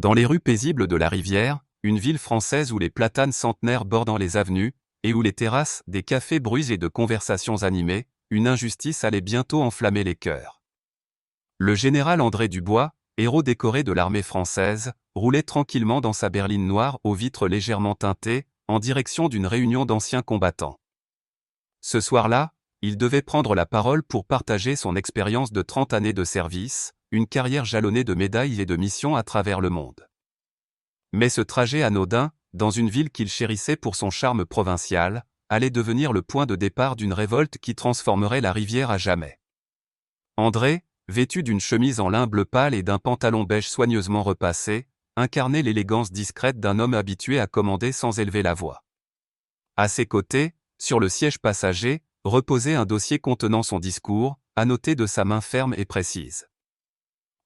Dans les rues paisibles de la Rivière, une ville française où les platanes centenaires bordant les avenues, et où les terrasses des cafés bruisent et de conversations animées, une injustice allait bientôt enflammer les cœurs. Le général André Dubois, héros décoré de l'armée française, roulait tranquillement dans sa berline noire aux vitres légèrement teintées, en direction d'une réunion d'anciens combattants. Ce soir-là, il devait prendre la parole pour partager son expérience de 30 années de service, une carrière jalonnée de médailles et de missions à travers le monde. Mais ce trajet anodin, dans une ville qu'il chérissait pour son charme provincial, allait devenir le point de départ d'une révolte qui transformerait la Rivière à jamais. André, vêtu d'une chemise en lin bleu pâle et d'un pantalon beige soigneusement repassé, incarnait l'élégance discrète d'un homme habitué à commander sans élever la voix. À ses côtés, sur le siège passager, reposait un dossier contenant son discours, annoté de sa main ferme et précise.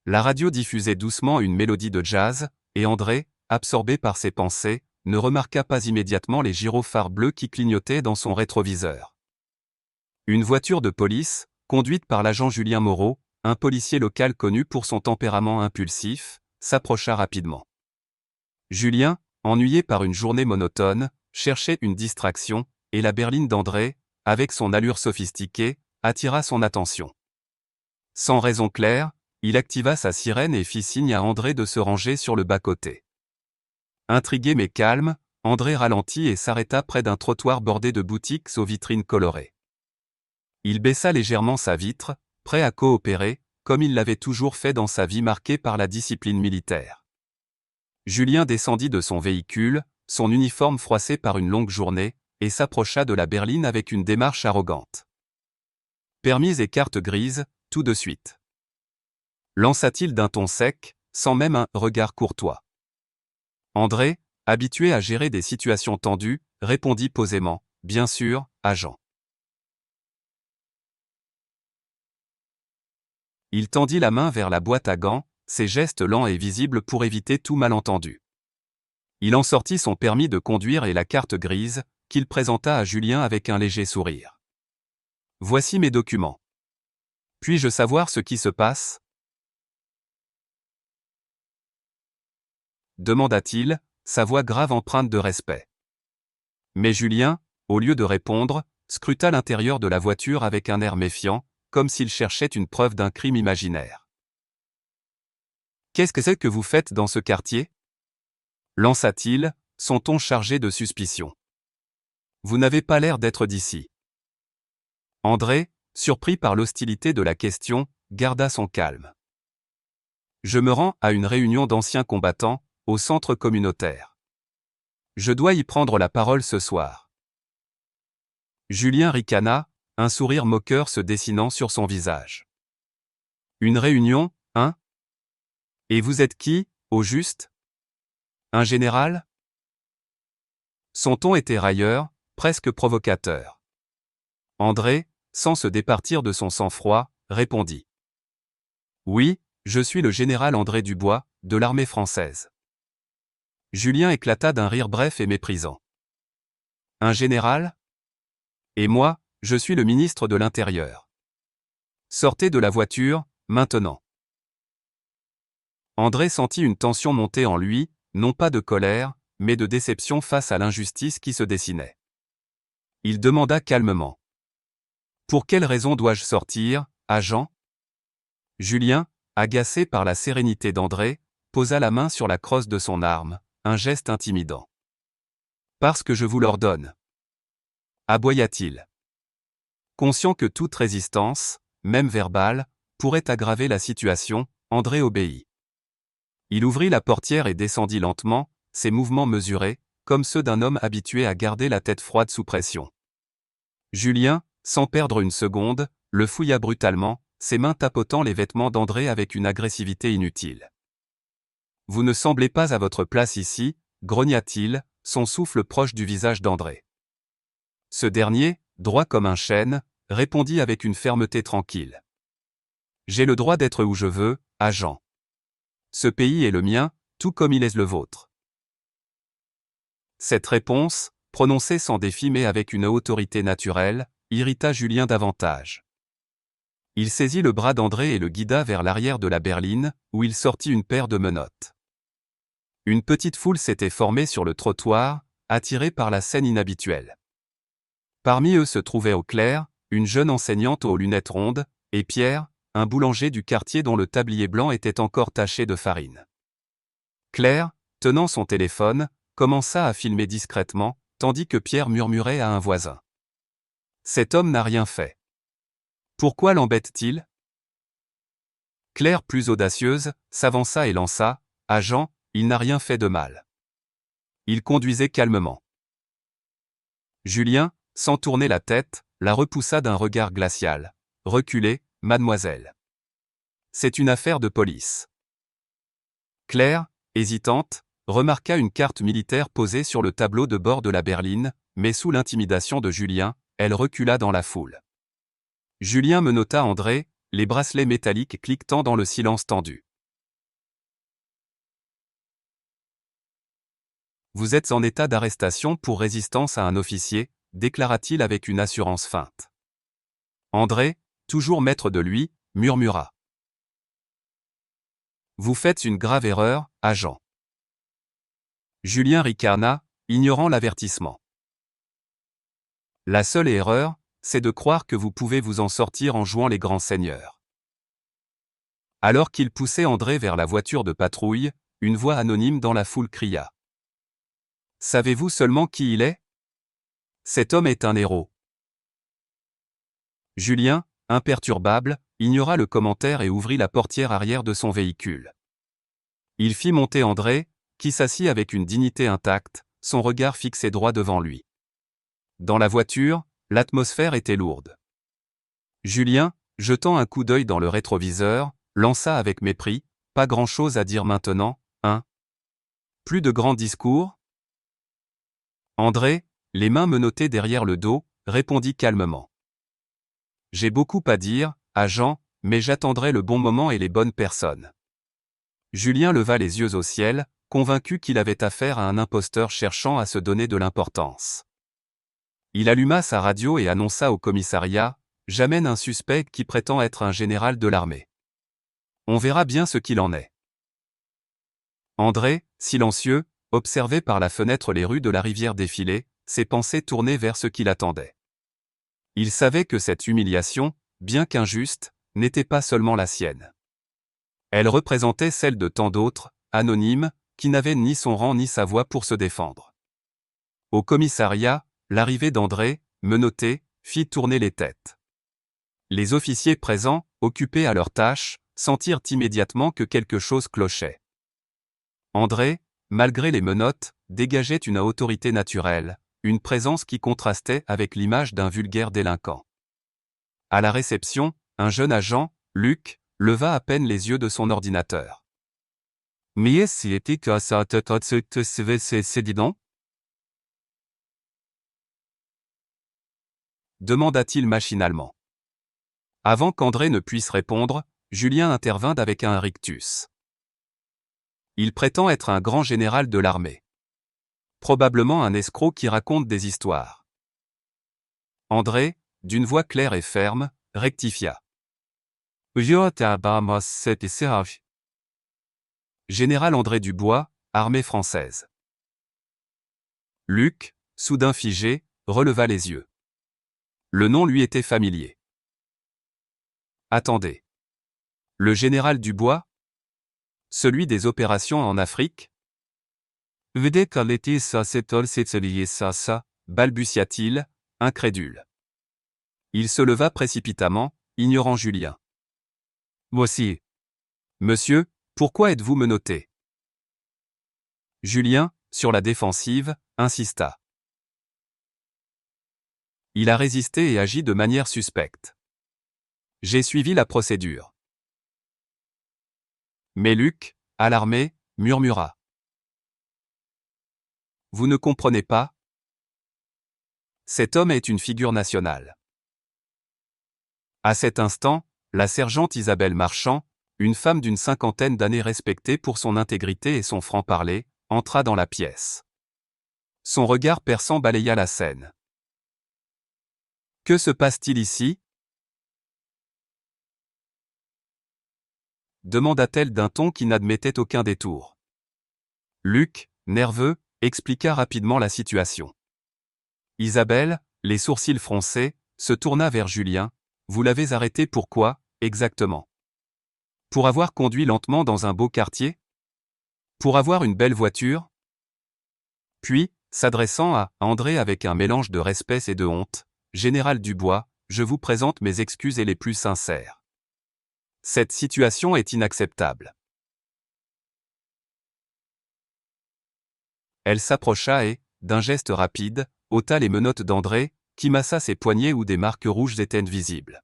La radio diffusait doucement une mélodie de jazz, et André, absorbé par ses pensées, ne remarqua pas immédiatement les gyrophares bleus qui clignotaient dans son rétroviseur. Une voiture de police, conduite par l'agent Julien Moreau, un policier local connu pour son tempérament impulsif, s'approcha rapidement. Julien, ennuyé par une journée monotone, cherchait une distraction, et la berline d'André, avec son allure sophistiquée, attira son attention. Sans raison claire, il activa sa sirène et fit signe à André de se ranger sur le bas-côté. Intrigué mais calme, André ralentit et s'arrêta près d'un trottoir bordé de boutiques aux vitrines colorées. Il baissa légèrement sa vitre, prêt à coopérer, comme il l'avait toujours fait dans sa vie marquée par la discipline militaire. Julien descendit de son véhicule, son uniforme froissé par une longue journée, et s'approcha de la berline avec une démarche arrogante. « Permis et carte grise, tout de suite. » lança-t-il d'un ton sec, sans même un regard courtois. André, habitué à gérer des situations tendues, répondit posément, « Bien sûr, agent. » Il tendit la main vers la boîte à gants, ses gestes lents et visibles pour éviter tout malentendu. Il en sortit son permis de conduire et la carte grise, qu'il présenta à Julien avec un léger sourire. « Voici mes documents. Puis-je savoir ce qui se passe ? » demanda-t-il, sa voix grave empreinte de respect. Mais Julien, au lieu de répondre, scruta l'intérieur de la voiture avec un air méfiant, comme s'il cherchait une preuve d'un crime imaginaire. « Qu'est-ce que c'est que vous faites dans ce quartier ? » lança-t-il, son ton chargé de suspicion. « Vous n'avez pas l'air d'être d'ici. » André, surpris par l'hostilité de la question, garda son calme. « Je me rends à une réunion d'anciens combattants, au centre communautaire. Je dois y prendre la parole ce soir. » Julien ricana, un sourire moqueur se dessinant sur son visage. « Une réunion, hein ? Et vous êtes qui, au juste ? Un général ? » Son ton était railleur, presque provocateur. André, sans se départir de son sang-froid, répondit. « Oui, je suis le général André Dubois, de l'armée française. » Julien éclata d'un rire bref et méprisant. « Un général ? Et moi, je suis le ministre de l'Intérieur. Sortez de la voiture, maintenant. » André sentit une tension monter en lui, non pas de colère, mais de déception face à l'injustice qui se dessinait. Il demanda calmement. « Pour quelle raison dois-je sortir, agent ? » Julien, agacé par la sérénité d'André, posa la main sur la crosse de son arme, un geste intimidant. « Parce que je vous l'ordonne. » aboya-t-il. Conscient que toute résistance, même verbale, pourrait aggraver la situation, André obéit. Il ouvrit la portière et descendit lentement, ses mouvements mesurés, comme ceux d'un homme habitué à garder la tête froide sous pression. Julien, sans perdre une seconde, le fouilla brutalement, ses mains tapotant les vêtements d'André avec une agressivité inutile. « Vous ne semblez pas à votre place ici, » grogna-t-il, son souffle proche du visage d'André. Ce dernier, droit comme un chêne, répondit avec une fermeté tranquille. « J'ai le droit d'être où je veux, agent. Ce pays est le mien, tout comme il est le vôtre. » Cette réponse, prononcée sans défi mais avec une autorité naturelle, irrita Julien davantage. Il saisit le bras d'André et le guida vers l'arrière de la berline, où il sortit une paire de menottes. Une petite foule s'était formée sur le trottoir, attirée par la scène inhabituelle. Parmi eux se trouvait Auclair, une jeune enseignante aux lunettes rondes, et Pierre, un boulanger du quartier dont le tablier blanc était encore taché de farine. Claire, tenant son téléphone, commença à filmer discrètement, tandis que Pierre murmurait à un voisin. « Cet homme n'a rien fait. Pourquoi l'embête-t-il » Claire, plus audacieuse, s'avança et lança « Agent, il n'a rien fait de mal. » Il conduisait calmement. Julien, sans tourner la tête, la repoussa d'un regard glacial. « Reculez, mademoiselle. C'est une affaire de police. » Claire, hésitante, remarqua une carte militaire posée sur le tableau de bord de la berline, mais sous l'intimidation de Julien, elle recula dans la foule. Julien menotta André, les bracelets métalliques cliquetant dans le silence tendu. « Vous êtes en état d'arrestation pour résistance à un officier, déclara-t-il avec une assurance feinte. André, toujours maître de lui, murmura. « Vous faites une grave erreur, agent. » Julien ricana, ignorant l'avertissement. « La seule erreur, c'est de croire que vous pouvez vous en sortir en jouant les grands seigneurs. » Alors qu'il poussait André vers la voiture de patrouille, une voix anonyme dans la foule cria. « Savez-vous seulement qui il est ? Cet homme est un héros. » Julien, imperturbable, ignora le commentaire et ouvrit la portière arrière de son véhicule. Il fit monter André, qui s'assit avec une dignité intacte, son regard fixé droit devant lui. Dans la voiture, l'atmosphère était lourde. Julien, jetant un coup d'œil dans le rétroviseur, lança avec mépris, « Pas grand-chose à dire maintenant, hein ? Plus de grands discours ?» André, les mains menottées derrière le dos, répondit calmement. « J'ai beaucoup à dire, agent, mais j'attendrai le bon moment et les bonnes personnes. » Julien leva les yeux au ciel, convaincu qu'il avait affaire à un imposteur cherchant à se donner de l'importance. Il alluma sa radio et annonça au commissariat « J'amène un suspect qui prétend être un général de l'armée. On verra bien ce qu'il en est. » André, silencieux, observait par la fenêtre les rues de la rivière défiler, ses pensées tournées vers ce qui l'attendait. Il savait que cette humiliation, bien qu'injuste, n'était pas seulement la sienne. Elle représentait celle de tant d'autres, anonymes, qui n'avaient ni son rang ni sa voix pour se défendre. Au commissariat, l'arrivée d'André, menotté, fit tourner les têtes. Les officiers présents, occupés à leurs tâches, sentirent immédiatement que quelque chose clochait. André, malgré les menottes, dégageait une autorité naturelle, une présence qui contrastait avec l'image d'un vulgaire délinquant. À la réception, un jeune agent, Luc, leva à peine les yeux de son ordinateur. « Mais si était que ça c'est dit donc ?» demanda-t-il machinalement. Avant qu'André ne puisse répondre, Julien intervint avec un rictus. Il prétend être un grand général de l'armée. Probablement un escroc qui raconte des histoires. André, d'une voix claire et ferme, rectifia. Général André Dubois, armée française. Luc, soudain figé, releva les yeux. Le nom lui était familier. Attendez. Le général Dubois ? Celui des opérations en Afrique ? Balbutia-t-il, incrédule. Il se leva précipitamment, ignorant Julien. Voici. Monsieur, pourquoi êtes-vous menotté ? Julien, sur la défensive, insista. Il a résisté et agi de manière suspecte. J'ai suivi la procédure. Mais Luc, alarmé, murmura. Vous ne comprenez pas ? Cet homme est une figure nationale. À cet instant, la sergente Isabelle Marchand, une femme d'une cinquantaine d'années respectée pour son intégrité et son franc-parler, entra dans la pièce. Son regard perçant balaya la scène. Que se passe-t-il ici ? Demanda-t-elle d'un ton qui n'admettait aucun détour. Luc, nerveux, expliqua rapidement la situation. Isabelle, les sourcils froncés, se tourna vers Julien. Vous l'avez arrêté pourquoi, exactement? Pour avoir conduit lentement dans un beau quartier? Pour avoir une belle voiture? Puis, s'adressant à André avec un mélange de respect et de honte, Général Dubois, je vous présente mes excuses et les plus sincères. Cette situation est inacceptable. Elle s'approcha et, d'un geste rapide, ôta les menottes d'André, qui massa ses poignets où des marques rouges étaient visibles.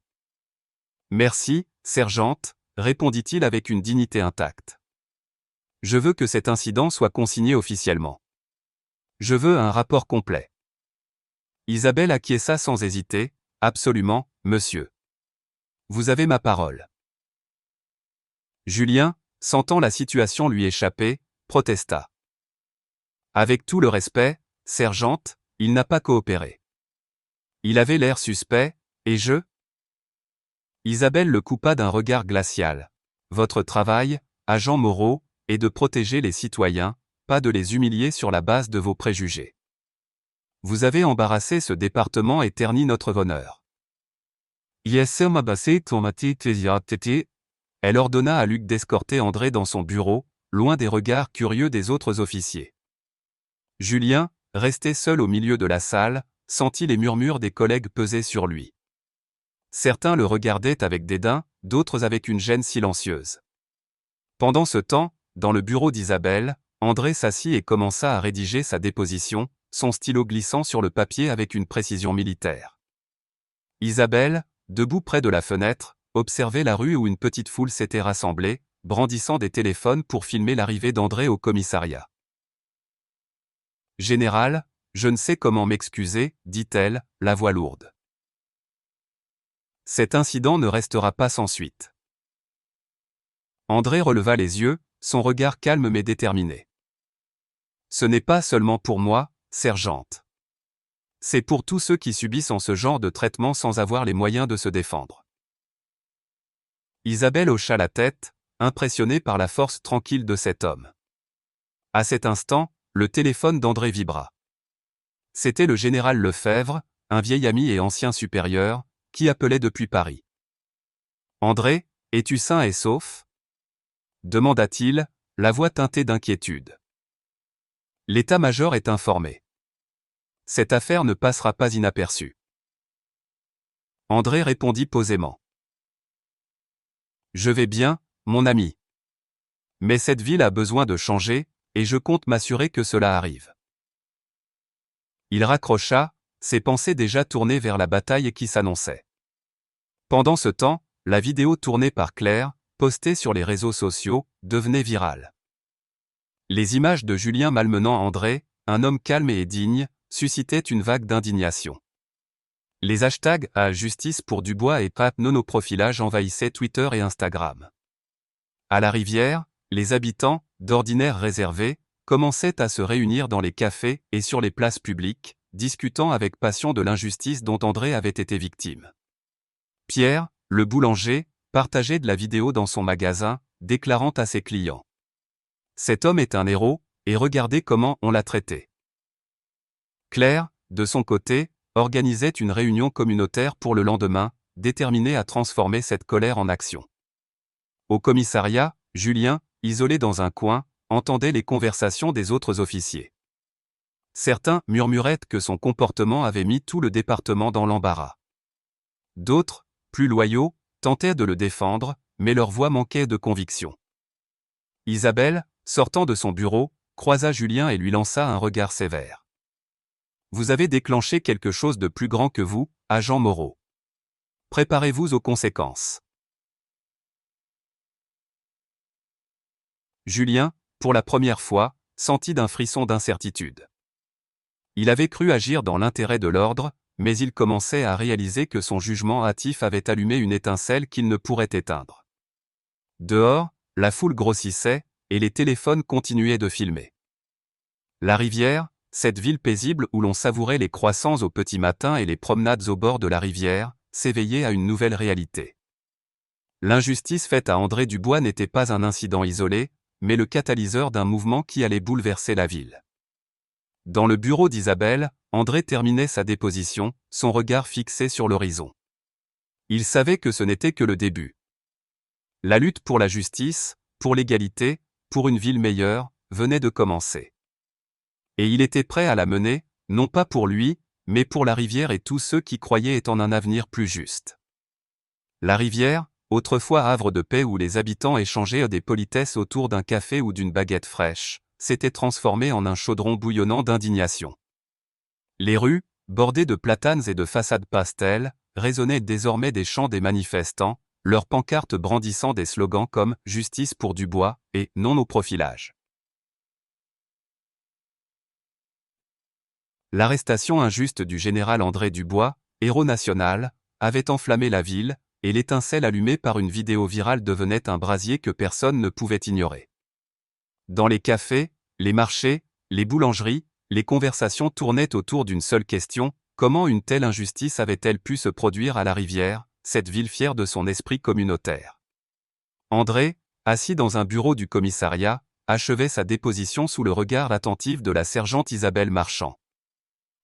Merci, sergente, répondit-il avec une dignité intacte. Je veux que cet incident soit consigné officiellement. Je veux un rapport complet. Isabelle acquiesça sans hésiter. Absolument, monsieur. Vous avez ma parole. Julien, sentant la situation lui échapper, protesta. Avec tout le respect, sergente, il n'a pas coopéré. Il avait l'air suspect, et je... Isabelle le coupa d'un regard glacial. Votre travail, agent Moreau, est de protéger les citoyens, pas de les humilier sur la base de vos préjugés. Vous avez embarrassé ce département et terni notre honneur. Elle ordonna à Luc d'escorter André dans son bureau, loin des regards curieux des autres officiers. Julien, resté seul au milieu de la salle, sentit les murmures des collègues peser sur lui. Certains le regardaient avec dédain, d'autres avec une gêne silencieuse. Pendant ce temps, dans le bureau d'Isabelle, André s'assit et commença à rédiger sa déposition, son stylo glissant sur le papier avec une précision militaire. Isabelle, debout près de la fenêtre, observait la rue où une petite foule s'était rassemblée, brandissant des téléphones pour filmer l'arrivée d'André au commissariat. « Général, je ne sais comment m'excuser, dit-elle, la voix lourde. Cet incident ne restera pas sans suite. » André releva les yeux, son regard calme mais déterminé. « Ce n'est pas seulement pour moi, sergente. C'est pour tous ceux qui subissent ce genre de traitement sans avoir les moyens de se défendre. » Isabelle hocha la tête, impressionnée par la force tranquille de cet homme. À cet instant, le téléphone d'André vibra. C'était le général Lefebvre, un vieil ami et ancien supérieur, qui appelait depuis Paris. « André, es-tu sain et sauf ?» demanda-t-il, la voix teintée d'inquiétude. « L'état-major est informé. Cette affaire ne passera pas inaperçue. » André répondit posément. « Je vais bien, mon ami. Mais cette ville a besoin de changer, et je compte m'assurer que cela arrive. » Il raccrocha, ses pensées déjà tournées vers la bataille qui s'annonçait. Pendant ce temps, la vidéo tournée par Claire, postée sur les réseaux sociaux, devenait virale. Les images de Julien malmenant André, un homme calme et digne, suscitaient une vague d'indignation. Les hashtags « Justice pour Dubois » et « Nonoprofilage » envahissaient Twitter et Instagram. À la Rivière, les habitants, d'ordinaire réservés, commençaient à se réunir dans les cafés et sur les places publiques, discutant avec passion de l'injustice dont André avait été victime. Pierre, le boulanger, partageait de la vidéo dans son magasin, déclarant à ses clients: « Cet homme est un héros, et regardez comment on l'a traité. » Claire, de son côté, organisait une réunion communautaire pour le lendemain, déterminée à transformer cette colère en action. Au commissariat, Julien, isolé dans un coin, entendait les conversations des autres officiers. Certains murmuraient que son comportement avait mis tout le département dans l'embarras. D'autres, plus loyaux, tentaient de le défendre, mais leur voix manquait de conviction. Isabelle, sortant de son bureau, croisa Julien et lui lança un regard sévère. « Vous avez déclenché quelque chose de plus grand que vous, agent Moreau. Préparez-vous aux conséquences. » Julien, pour la première fois, sentit d'un frisson d'incertitude. Il avait cru agir dans l'intérêt de l'ordre, mais il commençait à réaliser que son jugement hâtif avait allumé une étincelle qu'il ne pourrait éteindre. Dehors, la foule grossissait, et les téléphones continuaient de filmer. La Rivière, cette ville paisible où l'on savourait les croissants au petit matin et les promenades au bord de la rivière, s'éveillait à une nouvelle réalité. L'injustice faite à André Dubois n'était pas un incident isolé, mais le catalyseur d'un mouvement qui allait bouleverser la ville. Dans le bureau d'Isabelle, André terminait sa déposition, son regard fixé sur l'horizon. Il savait que ce n'était que le début. La lutte pour la justice, pour l'égalité, pour une ville meilleure, venait de commencer. Et il était prêt à la mener, non pas pour lui, mais pour la rivière et tous ceux qui croyaient en un avenir plus juste. La rivière, autrefois havre de paix où les habitants échangeaient des politesses autour d'un café ou d'une baguette fraîche, s'était transformée en un chaudron bouillonnant d'indignation. Les rues, bordées de platanes et de façades pastel, résonnaient désormais des chants des manifestants, leurs pancartes brandissant des slogans comme « Justice pour Dubois » et « Non au profilage ». L'arrestation injuste du général André Dubois, héros national, avait enflammé la ville, et l'étincelle allumée par une vidéo virale devenait un brasier que personne ne pouvait ignorer. Dans les cafés, les marchés, les boulangeries, les conversations tournaient autour d'une seule question: comment une telle injustice avait-elle pu se produire à la rivière, cette ville fière de son esprit communautaire? André, assis dans un bureau du commissariat, achevait sa déposition sous le regard attentif de la sergente Isabelle Marchand.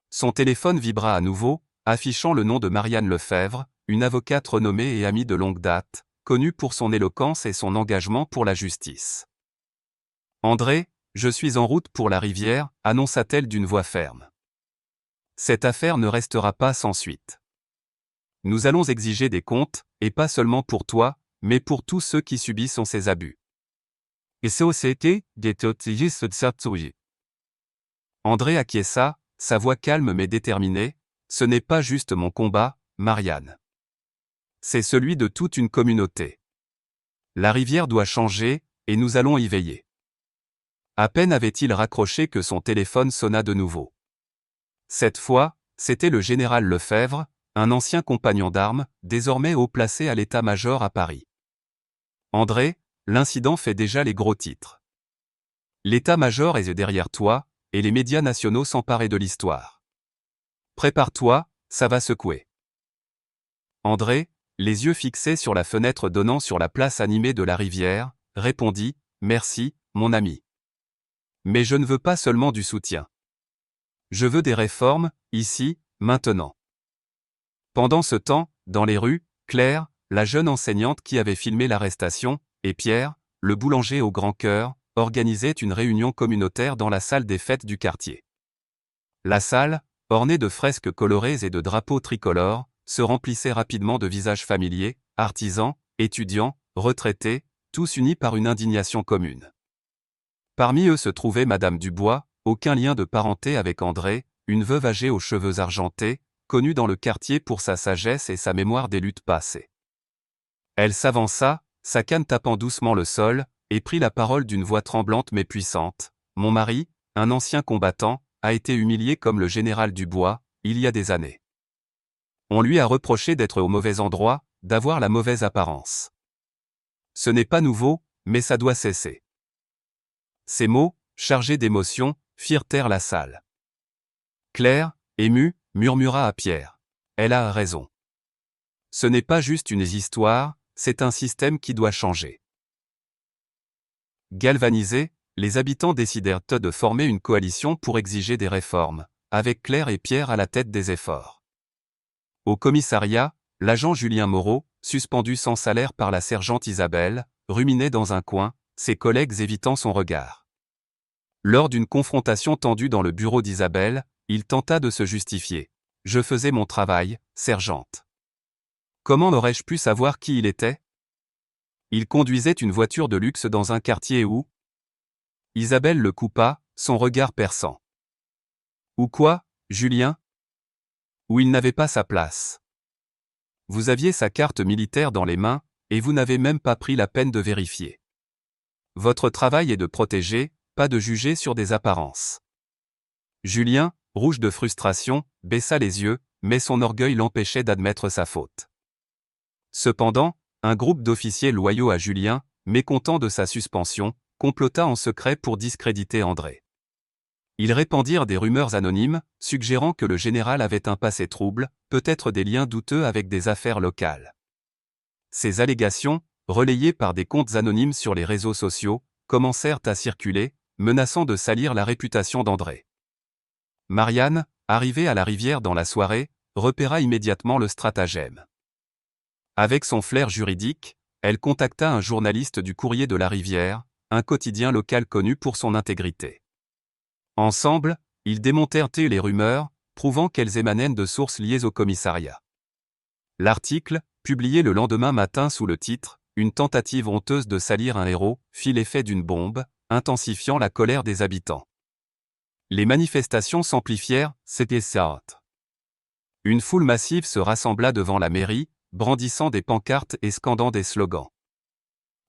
Son téléphone vibra à nouveau, affichant le nom de Marianne Lefebvre, une avocate renommée et amie de longue date, connue pour son éloquence et son engagement pour la justice. « André, je suis en route pour la rivière », annonça-t-elle d'une voix ferme. « Cette affaire ne restera pas sans suite. Nous allons exiger des comptes, et pas seulement pour toi, mais pour tous ceux qui subissent ces abus. » André acquiesça, sa voix calme mais déterminée. « Ce n'est pas juste mon combat, Marianne. C'est celui de toute une communauté. La rivière doit changer, et nous allons y veiller. » À peine avait-il raccroché que son téléphone sonna de nouveau. Cette fois, c'était le général Lefebvre, un ancien compagnon d'armes, désormais haut placé à l'état-major à Paris. « André, l'incident fait déjà les gros titres. L'état-major est derrière toi, et les médias nationaux s'emparaient de l'histoire. Prépare-toi, ça va secouer. » André, les yeux fixés sur la fenêtre donnant sur la place animée de la rivière, répondit: « Merci, mon ami. Mais je ne veux pas seulement du soutien. Je veux des réformes, ici, maintenant. » Pendant ce temps, dans les rues, Claire, la jeune enseignante qui avait filmé l'arrestation, et Pierre, le boulanger au grand cœur, organisaient une réunion communautaire dans la salle des fêtes du quartier. La salle, ornée de fresques colorées et de drapeaux tricolores, se remplissait rapidement de visages familiers, artisans, étudiants, retraités, tous unis par une indignation commune. Parmi eux se trouvait Madame Dubois, aucun lien de parenté avec André, une veuve âgée aux cheveux argentés, connue dans le quartier pour sa sagesse et sa mémoire des luttes passées. Elle s'avança, sa canne tapant doucement le sol, et prit la parole d'une voix tremblante mais puissante. « Mon mari, un ancien combattant, a été humilié comme le général Dubois, il y a des années. On lui a reproché d'être au mauvais endroit, d'avoir la mauvaise apparence. Ce n'est pas nouveau, mais ça doit cesser. » Ces mots, chargés d'émotion, firent taire la salle. Claire, émue, murmura à Pierre: « Elle a raison. Ce n'est pas juste une histoire, c'est un système qui doit changer. » Galvanisés, les habitants décidèrent de former une coalition pour exiger des réformes, avec Claire et Pierre à la tête des efforts. Au commissariat, l'agent Julien Moreau, suspendu sans salaire par la sergente Isabelle, ruminait dans un coin, ses collègues évitant son regard. Lors d'une confrontation tendue dans le bureau d'Isabelle, il tenta de se justifier. « Je faisais mon travail, sergente. Comment aurais-je pu savoir qui il était ? Il conduisait une voiture de luxe dans un quartier où… » Isabelle le coupa, son regard perçant. « Ou quoi, Julien ? Où il n'avait pas sa place. Vous aviez sa carte militaire dans les mains, et vous n'avez même pas pris la peine de vérifier. Votre travail est de protéger, pas de juger sur des apparences. » Julien, rouge de frustration, baissa les yeux, mais son orgueil l'empêchait d'admettre sa faute. Cependant, un groupe d'officiers loyaux à Julien, mécontents de sa suspension, complota en secret pour discréditer André. Ils répandirent des rumeurs anonymes, suggérant que le général avait un passé trouble, peut-être des liens douteux avec des affaires locales. Ces allégations, relayées par des comptes anonymes sur les réseaux sociaux, commencèrent à circuler, menaçant de salir la réputation d'André. Marianne, arrivée à la rivière dans la soirée, repéra immédiatement le stratagème. Avec son flair juridique, elle contacta un journaliste du Courrier de la Rivière, un quotidien local connu pour son intégrité. Ensemble, ils démontèrent les rumeurs, prouvant qu'elles émanaient de sources liées au commissariat. L'article, publié le lendemain matin sous le titre « Une tentative honteuse de salir un héros » fit l'effet d'une bombe, intensifiant la colère des habitants. Les manifestations s'amplifièrent, c'était ça. Une foule massive se rassembla devant la mairie, brandissant des pancartes et scandant des slogans.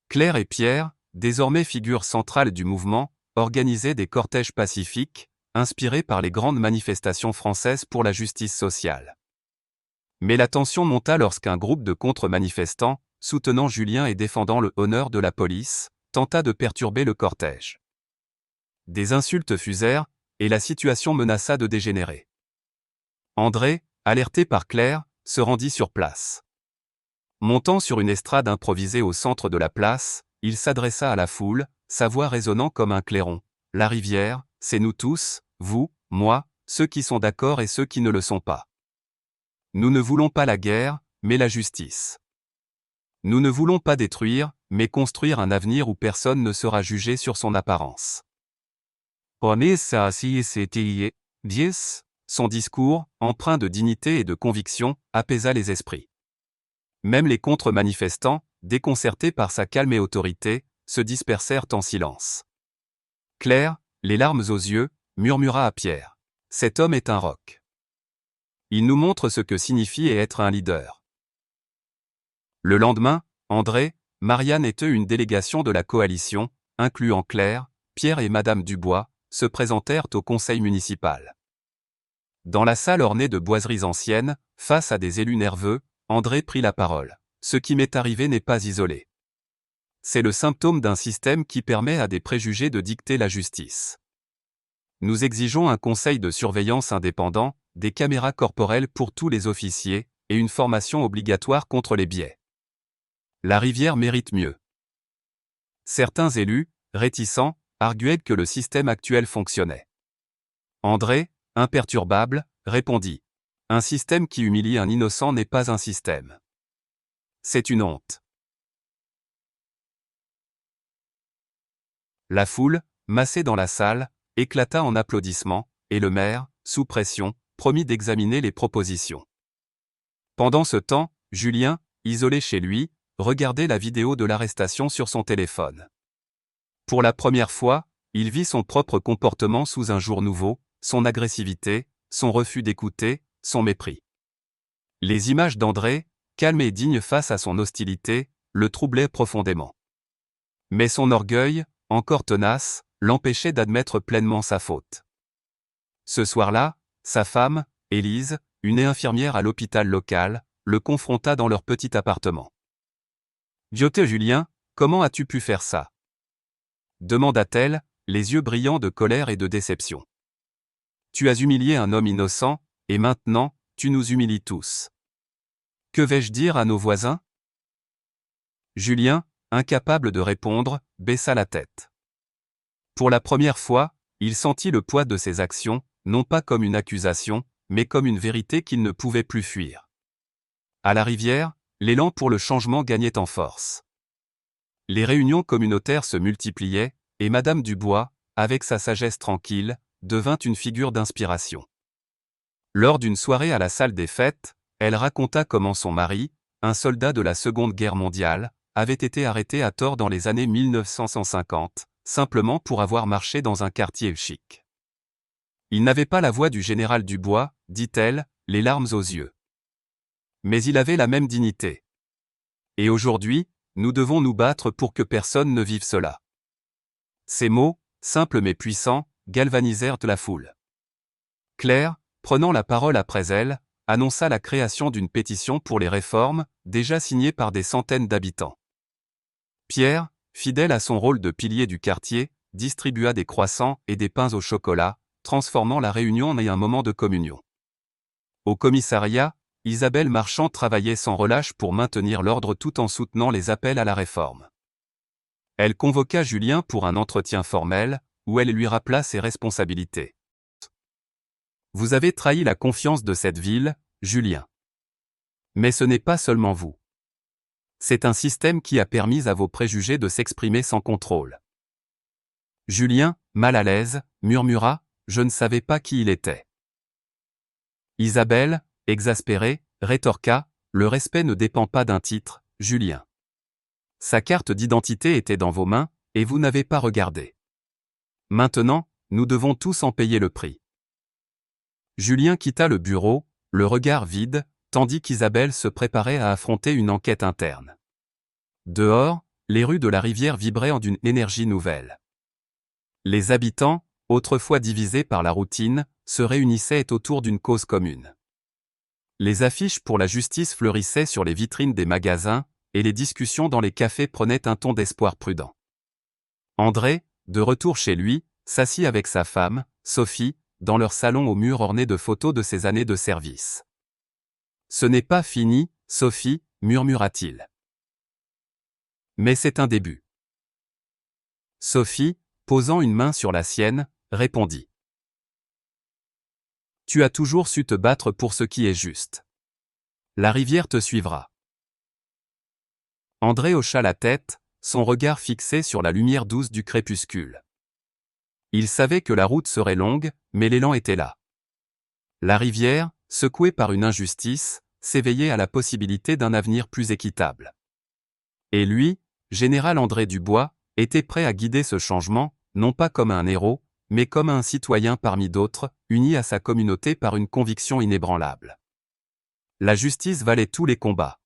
Claire et Pierre, désormais figures centrales du mouvement, organisaient des cortèges pacifiques, inspirés par les grandes manifestations françaises pour la justice sociale. Mais la tension monta lorsqu'un groupe de contre-manifestants, soutenant Julien et défendant le honneur de la police, tenta de perturber le cortège. Des insultes fusèrent, et la situation menaça de dégénérer. André, alerté par Claire, se rendit sur place. Montant sur une estrade improvisée au centre de la place, il s'adressa à la foule, sa voix résonnant comme un clairon. « La rivière, c'est nous tous, vous, moi, ceux qui sont d'accord et ceux qui ne le sont pas. Nous ne voulons pas la guerre, mais la justice. Nous ne voulons pas détruire, mais construire un avenir où personne ne sera jugé sur son apparence. » Son discours, empreint de dignité et de conviction, apaisa les esprits. Même les contre-manifestants, déconcertés par sa calme et autorité, se dispersèrent en silence. Claire, les larmes aux yeux, murmura à Pierre. « Cet homme est un roc. Il nous montre ce que signifie être un leader. » Le lendemain, André, Marianne et une délégation de la coalition, incluant Claire, Pierre et Madame Dubois, se présentèrent au conseil municipal. Dans la salle ornée de boiseries anciennes, face à des élus nerveux, André prit la parole. « Ce qui m'est arrivé n'est pas isolé. C'est le symptôme d'un système qui permet à des préjugés de dicter la justice. Nous exigeons un conseil de surveillance indépendant, des caméras corporelles pour tous les officiers, et une formation obligatoire contre les biais. La rivière mérite mieux. » Certains élus, réticents, arguaient que le système actuel fonctionnait. André, imperturbable, répondit. « Un système qui humilie un innocent n'est pas un système. C'est une honte. » La foule, massée dans la salle, éclata en applaudissements, et le maire, sous pression, promit d'examiner les propositions. Pendant ce temps, Julien, isolé chez lui, regardait la vidéo de l'arrestation sur son téléphone. Pour la première fois, il vit son propre comportement sous un jour nouveau, son agressivité, son refus d'écouter, son mépris. Les images d'André, calme et digne face à son hostilité, le troublaient profondément. Mais son orgueil, encore tenace, l'empêchait d'admettre pleinement sa faute. Ce soir-là, sa femme, Élise, une infirmière à l'hôpital local, le confronta dans leur petit appartement. « Julien, comment as-tu pu faire ça ?» demanda-t-elle, les yeux brillants de colère et de déception. « Tu as humilié un homme innocent, et maintenant, tu nous humilies tous. Que vais-je dire à nos voisins ?» Julien, incapable de répondre, baissa la tête. Pour la première fois, il sentit le poids de ses actions, non pas comme une accusation, mais comme une vérité qu'il ne pouvait plus fuir. À la rivière, l'élan pour le changement gagnait en force. Les réunions communautaires se multipliaient, et Madame Dubois, avec sa sagesse tranquille, devint une figure d'inspiration. Lors d'une soirée à la salle des fêtes, elle raconta comment son mari, un soldat de la Seconde Guerre mondiale, avait été arrêté à tort dans les années 1950, simplement pour avoir marché dans un quartier chic. Il n'avait pas la voix du général Dubois, dit-elle, les larmes aux yeux. Mais il avait la même dignité. Et aujourd'hui, nous devons nous battre pour que personne ne vive cela. Ces mots, simples mais puissants, galvanisèrent la foule. Claire, prenant la parole après elle, annonça la création d'une pétition pour les réformes, déjà signée par des centaines d'habitants. Pierre, fidèle à son rôle de pilier du quartier, distribua des croissants et des pains au chocolat, transformant la réunion en un moment de communion. Au commissariat, Isabelle Marchand travaillait sans relâche pour maintenir l'ordre tout en soutenant les appels à la réforme. Elle convoqua Julien pour un entretien formel, où elle lui rappela ses responsabilités. Vous avez trahi la confiance de cette ville, Julien. Mais ce n'est pas seulement vous. C'est un système qui a permis à vos préjugés de s'exprimer sans contrôle. Julien, mal à l'aise, murmura, je ne savais pas qui il était. Isabelle, exaspérée, rétorqua, le respect ne dépend pas d'un titre, Julien. Sa carte d'identité était dans vos mains, et vous n'avez pas regardé. Maintenant, nous devons tous en payer le prix. Julien quitta le bureau, le regard vide, tandis qu'Isabelle se préparait à affronter une enquête interne. Dehors, les rues de la rivière vibraient en d'une énergie nouvelle. Les habitants, autrefois divisés par la routine, se réunissaient autour d'une cause commune. Les affiches pour la justice fleurissaient sur les vitrines des magasins, et les discussions dans les cafés prenaient un ton d'espoir prudent. André, de retour chez lui, s'assit avec sa femme, Sophie, dans leur salon au mur orné de photos de ses années de service. « Ce n'est pas fini, Sophie, murmura-t-il. Mais c'est un début. » Sophie, posant une main sur la sienne, répondit. « Tu as toujours su te battre pour ce qui est juste. La rivière te suivra. » André hocha la tête, son regard fixé sur la lumière douce du crépuscule. Il savait que la route serait longue, mais l'élan était là. La rivière, secouée par une injustice, s'éveillait à la possibilité d'un avenir plus équitable. Et lui, général André Dubois, était prêt à guider ce changement, non pas comme un héros, mais comme un citoyen parmi d'autres, uni à sa communauté par une conviction inébranlable. La justice valait tous les combats.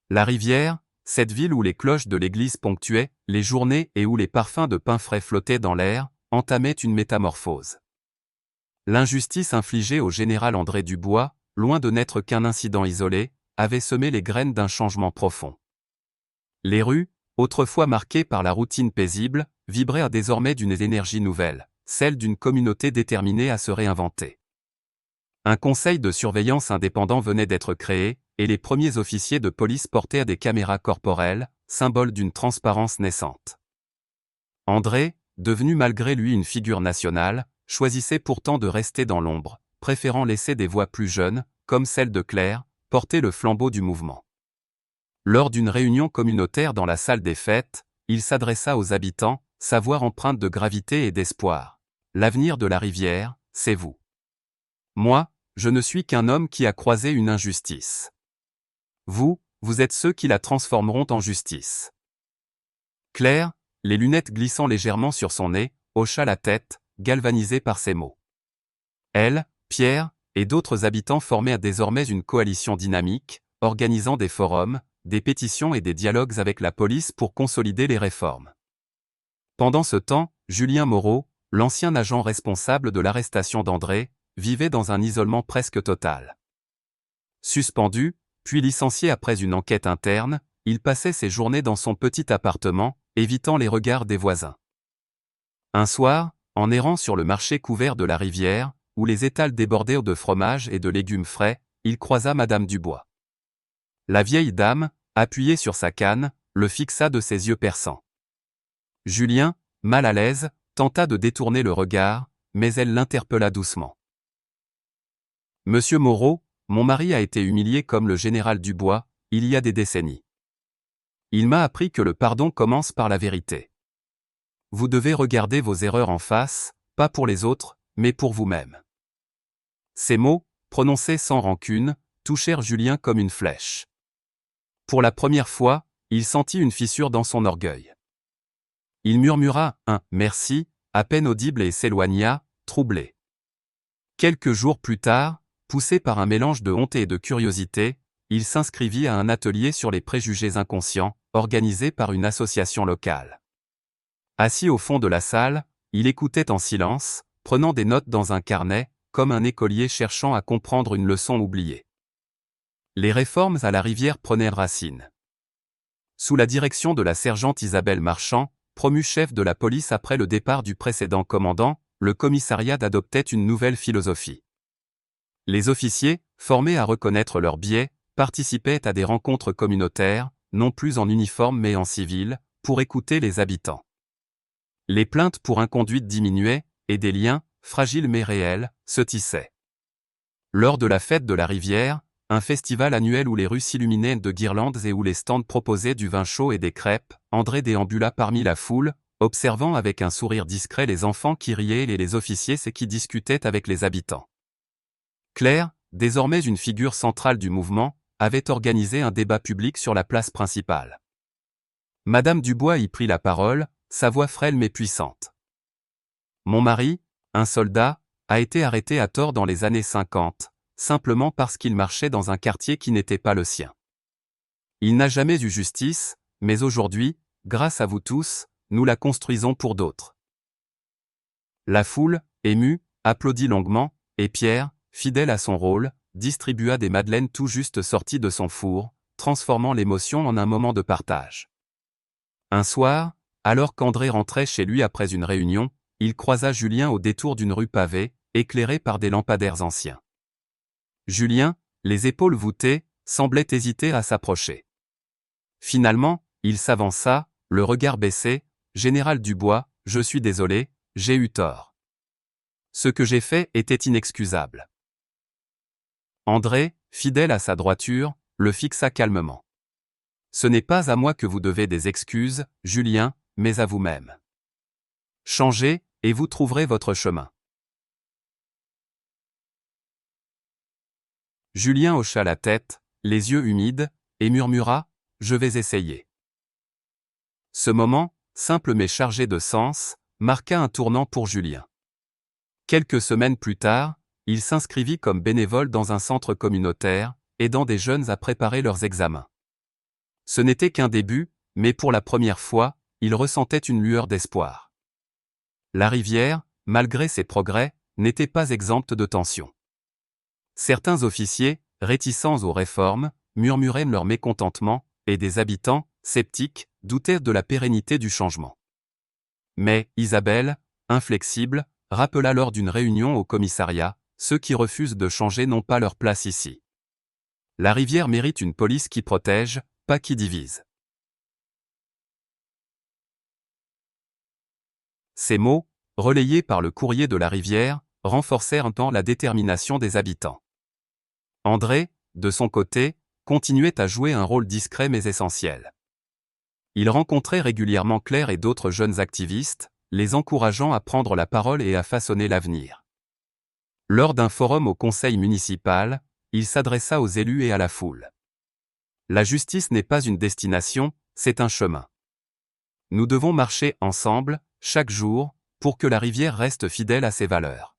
La rivière, cette ville où les cloches de l'église ponctuaient les journées et où les parfums de pain frais flottaient dans l'air, entamait une métamorphose. L'injustice infligée au général André Dubois, loin de n'être qu'un incident isolé, avait semé les graines d'un changement profond. Les rues, autrefois marquées par la routine paisible, vibraient désormais d'une énergie nouvelle, celle d'une communauté déterminée à se réinventer. Un conseil de surveillance indépendant venait d'être créé, et les premiers officiers de police portaient des caméras corporelles, symbole d'une transparence naissante. André, devenu malgré lui une figure nationale, choisissait pourtant de rester dans l'ombre, préférant laisser des voix plus jeunes, comme celle de Claire, porter le flambeau du mouvement. Lors d'une réunion communautaire dans la salle des fêtes, il s'adressa aux habitants, sa voix empreinte de gravité et d'espoir. « L'avenir de la rivière, c'est vous. Moi, je ne suis qu'un homme qui a croisé une injustice. Vous, vous êtes ceux qui la transformeront en justice. » Claire, les lunettes glissant légèrement sur son nez, hocha la tête, galvanisée par ces mots. Elle, Pierre, et d'autres habitants formaient désormais une coalition dynamique, organisant des forums, des pétitions et des dialogues avec la police pour consolider les réformes. Pendant ce temps, Julien Moreau, l'ancien agent responsable de l'arrestation d'André, vivait dans un isolement presque total. Suspendu, puis licencié après une enquête interne, il passait ses journées dans son petit appartement, évitant les regards des voisins. Un soir, en errant sur le marché couvert de la rivière, où les étals débordaient de fromage et de légumes frais, il croisa Madame Dubois. La vieille dame, appuyée sur sa canne, le fixa de ses yeux perçants. Julien, mal à l'aise, tenta de détourner le regard, mais elle l'interpella doucement. « Monsieur Moreau, mon mari a été humilié comme le général Dubois, il y a des décennies. Il m'a appris que le pardon commence par la vérité. Vous devez regarder vos erreurs en face, pas pour les autres, mais pour vous-même. » Ces mots, prononcés sans rancune, touchèrent Julien comme une flèche. Pour la première fois, il sentit une fissure dans son orgueil. Il murmura un « merci » à peine audible et s'éloigna, troublé. Quelques jours plus tard, poussé par un mélange de honte et de curiosité, il s'inscrivit à un atelier sur les préjugés inconscients, organisé par une association locale. Assis au fond de la salle, il écoutait en silence, prenant des notes dans un carnet, comme un écolier cherchant à comprendre une leçon oubliée. Les réformes à la rivière prenaient racine. Sous la direction de la sergente Isabelle Marchand, promue chef de la police après le départ du précédent commandant, le commissariat adoptait une nouvelle philosophie. Les officiers, formés à reconnaître leurs biais, participaient à des rencontres communautaires, non plus en uniforme mais en civil, pour écouter les habitants. Les plaintes pour inconduite diminuaient, et des liens, fragiles mais réels, se tissaient. Lors de la fête de la rivière, un festival annuel où les rues s'illuminaient de guirlandes et où les stands proposaient du vin chaud et des crêpes, André déambula parmi la foule, observant avec un sourire discret les enfants qui riaient et les officiers qui discutaient avec les habitants. Claire, désormais une figure centrale du mouvement, avait organisé un débat public sur la place principale. Madame Dubois y prit la parole, sa voix frêle mais puissante. Mon mari, un soldat, a été arrêté à tort dans les années 50, simplement parce qu'il marchait dans un quartier qui n'était pas le sien. Il n'a jamais eu justice, mais aujourd'hui, grâce à vous tous, nous la construisons pour d'autres. La foule, émue, applaudit longuement, et Pierre, fidèle à son rôle, distribua des madeleines tout juste sorties de son four, transformant l'émotion en un moment de partage. Un soir, alors qu'André rentrait chez lui après une réunion, il croisa Julien au détour d'une rue pavée, éclairée par des lampadaires anciens. Julien, les épaules voûtées, semblait hésiter à s'approcher. Finalement, il s'avança, le regard baissé. « Général Dubois, je suis désolé, j'ai eu tort. Ce que j'ai fait était inexcusable. » André, fidèle à sa droiture, le fixa calmement. « Ce n'est pas à moi que vous devez des excuses, Julien, mais à vous-même. Changez, et vous trouverez votre chemin. » Julien hocha la tête, les yeux humides, et murmura « Je vais essayer. » Ce moment, simple mais chargé de sens, marqua un tournant pour Julien. Quelques semaines plus tard, il s'inscrivit comme bénévole dans un centre communautaire, aidant des jeunes à préparer leurs examens. Ce n'était qu'un début, mais pour la première fois, il ressentait une lueur d'espoir. La rivière, malgré ses progrès, n'était pas exempte de tensions. Certains officiers, réticents aux réformes, murmuraient leur mécontentement, et des habitants, sceptiques, doutaient de la pérennité du changement. Mais Isabelle, inflexible, rappela lors d'une réunion au commissariat, ceux qui refusent de changer n'ont pas leur place ici. La rivière mérite une police qui protège, pas qui divise. Ces mots, relayés par le courrier de la rivière, renforcèrent un temps la détermination des habitants. André, de son côté, continuait à jouer un rôle discret mais essentiel. Il rencontrait régulièrement Claire et d'autres jeunes activistes, les encourageant à prendre la parole et à façonner l'avenir. Lors d'un forum au conseil municipal, il s'adressa aux élus et à la foule. La justice n'est pas une destination, c'est un chemin. Nous devons marcher ensemble, chaque jour, pour que la rivière reste fidèle à ses valeurs.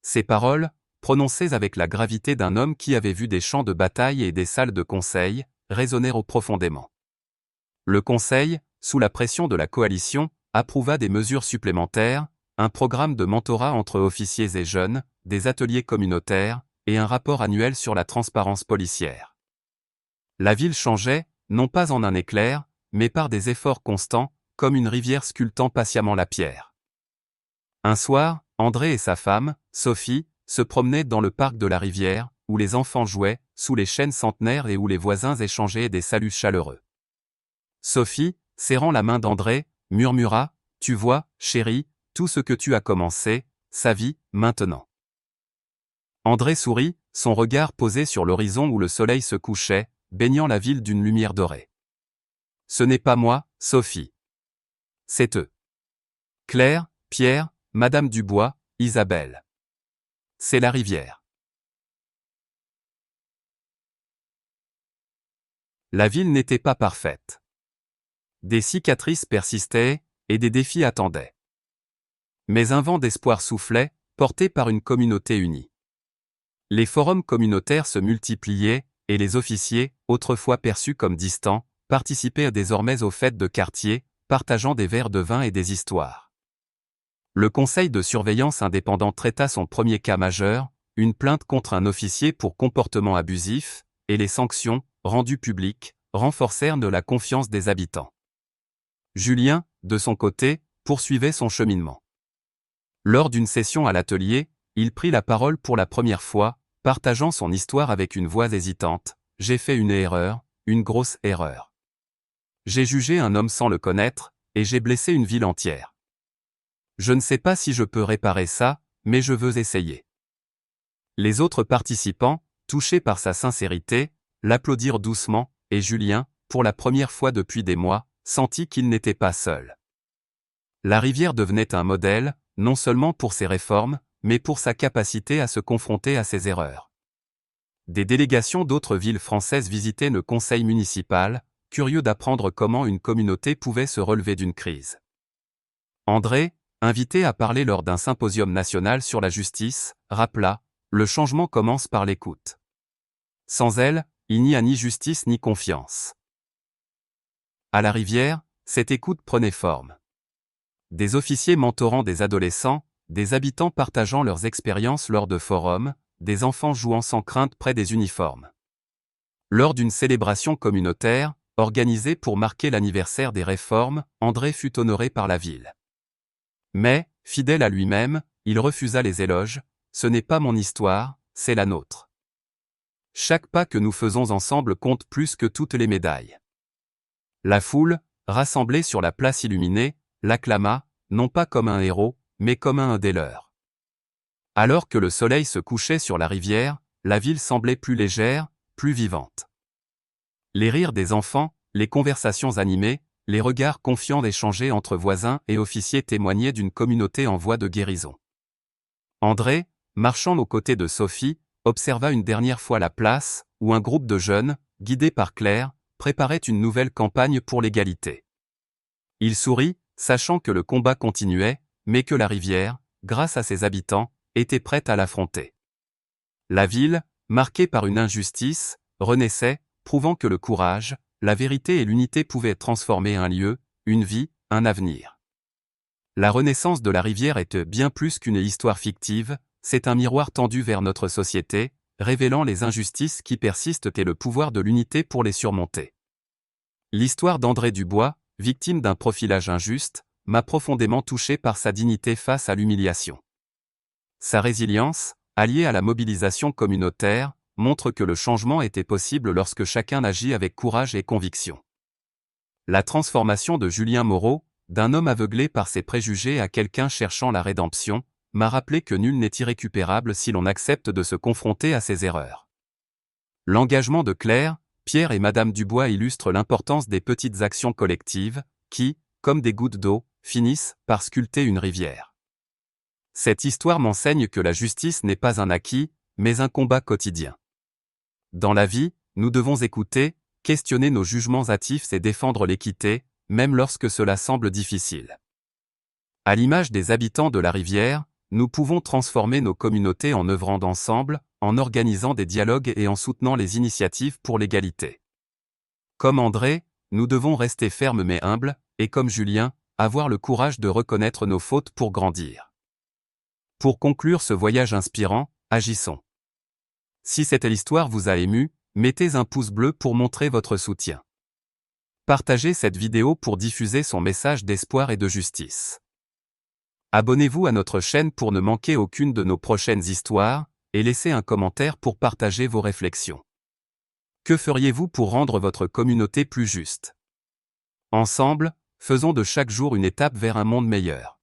Ces paroles, prononcées avec la gravité d'un homme qui avait vu des champs de bataille et des salles de conseil, résonnèrent profondément. Le conseil, sous la pression de la coalition, approuva des mesures supplémentaires, un programme de mentorat entre officiers et jeunes, des ateliers communautaires, et un rapport annuel sur la transparence policière. La ville changeait, non pas en un éclair, mais par des efforts constants, comme une rivière sculptant patiemment la pierre. Un soir, André et sa femme, Sophie, se promenaient dans le parc de la rivière, où les enfants jouaient, sous les chênes centenaires et où les voisins échangeaient des saluts chaleureux. Sophie, serrant la main d'André, murmura « Tu vois, chérie, tout ce que tu as commencé, sa vie, maintenant. » André sourit, son regard posé sur l'horizon où le soleil se couchait, baignant la ville d'une lumière dorée. « Ce n'est pas moi, Sophie. C'est eux. Claire, Pierre, Madame Dubois, Isabelle. C'est la rivière. » La ville n'était pas parfaite. Des cicatrices persistaient, et des défis attendaient. Mais un vent d'espoir soufflait, porté par une communauté unie. Les forums communautaires se multipliaient, et les officiers, autrefois perçus comme distants, participaient désormais aux fêtes de quartier, partageant des verres de vin et des histoires. Le conseil de surveillance indépendant traita son premier cas majeur, une plainte contre un officier pour comportement abusif, et les sanctions, rendues publiques, renforcèrent la confiance des habitants. Julien, de son côté, poursuivait son cheminement. Lors d'une session à l'atelier, il prit la parole pour la première fois, partageant son histoire avec une voix hésitante. « j'ai fait une erreur, une grosse erreur. J'ai jugé un homme sans le connaître, et j'ai blessé une ville entière. Je ne sais pas si je peux réparer ça, mais je veux essayer. Les autres participants, touchés par sa sincérité, l'applaudirent doucement, et Julien, pour la première fois depuis des mois, sentit qu'il n'était pas seul. La rivière devenait un modèle, non seulement pour ses réformes, mais pour sa capacité à se confronter à ses erreurs. Des délégations d'autres villes françaises visitaient le conseil municipal, curieux d'apprendre comment une communauté pouvait se relever d'une crise. André, invité à parler lors d'un symposium national sur la justice, rappela « Le changement commence par l'écoute. Sans elle, il n'y a ni justice ni confiance. » À la rivière, cette écoute prenait forme. Des officiers mentorant des adolescents, des habitants partageant leurs expériences lors de forums, des enfants jouant sans crainte près des uniformes. Lors d'une célébration communautaire, organisée pour marquer l'anniversaire des réformes, André fut honoré par la ville. Mais, fidèle à lui-même, il refusa les éloges, « Ce n'est pas mon histoire, c'est la nôtre. Chaque pas que nous faisons ensemble compte plus que toutes les médailles. » La foule, rassemblée sur la place illuminée, l'acclama, non pas comme un héros, mais comme un des leurs. Alors que le soleil se couchait sur la rivière, la ville semblait plus légère, plus vivante. Les rires des enfants, les conversations animées, les regards confiants échangés entre voisins et officiers témoignaient d'une communauté en voie de guérison. André, marchant aux côtés de Sophie, observa une dernière fois la place, où un groupe de jeunes, guidés par Claire, préparait une nouvelle campagne pour l'égalité. Il sourit, sachant que le combat continuait, mais que la rivière, grâce à ses habitants, était prête à l'affronter. La ville, marquée par une injustice, renaissait, prouvant que le courage, la vérité et l'unité pouvaient transformer un lieu, une vie, un avenir. La renaissance de la rivière est bien plus qu'une histoire fictive, c'est un miroir tendu vers notre société, révélant les injustices qui persistent et le pouvoir de l'unité pour les surmonter. L'histoire d'André Dubois, victime d'un profilage injuste, m'a profondément touché par sa dignité face à l'humiliation. Sa résilience, alliée à la mobilisation communautaire, montre que le changement était possible lorsque chacun agit avec courage et conviction. La transformation de Julien Moreau, d'un homme aveuglé par ses préjugés à quelqu'un cherchant la rédemption, m'a rappelé que nul n'est irrécupérable si l'on accepte de se confronter à ses erreurs. L'engagement de Claire, Pierre et Madame Dubois illustre l'importance des petites actions collectives, qui, comme des gouttes d'eau, finissent par sculpter une rivière. Cette histoire m'enseigne que la justice n'est pas un acquis, mais un combat quotidien. Dans la vie, nous devons écouter, questionner nos jugements hâtifs et défendre l'équité, même lorsque cela semble difficile. À l'image des habitants de la rivière, nous pouvons transformer nos communautés en œuvrant ensemble, en organisant des dialogues et en soutenant les initiatives pour l'égalité. Comme André, nous devons rester fermes mais humbles, et comme Julien, avoir le courage de reconnaître nos fautes pour grandir. Pour conclure ce voyage inspirant, agissons. Si cette histoire vous a ému, mettez un pouce bleu pour montrer votre soutien. Partagez cette vidéo pour diffuser son message d'espoir et de justice. Abonnez-vous à notre chaîne pour ne manquer aucune de nos prochaines histoires, et laissez un commentaire pour partager vos réflexions. Que feriez-vous pour rendre votre communauté plus juste? Ensemble, faisons de chaque jour une étape vers un monde meilleur.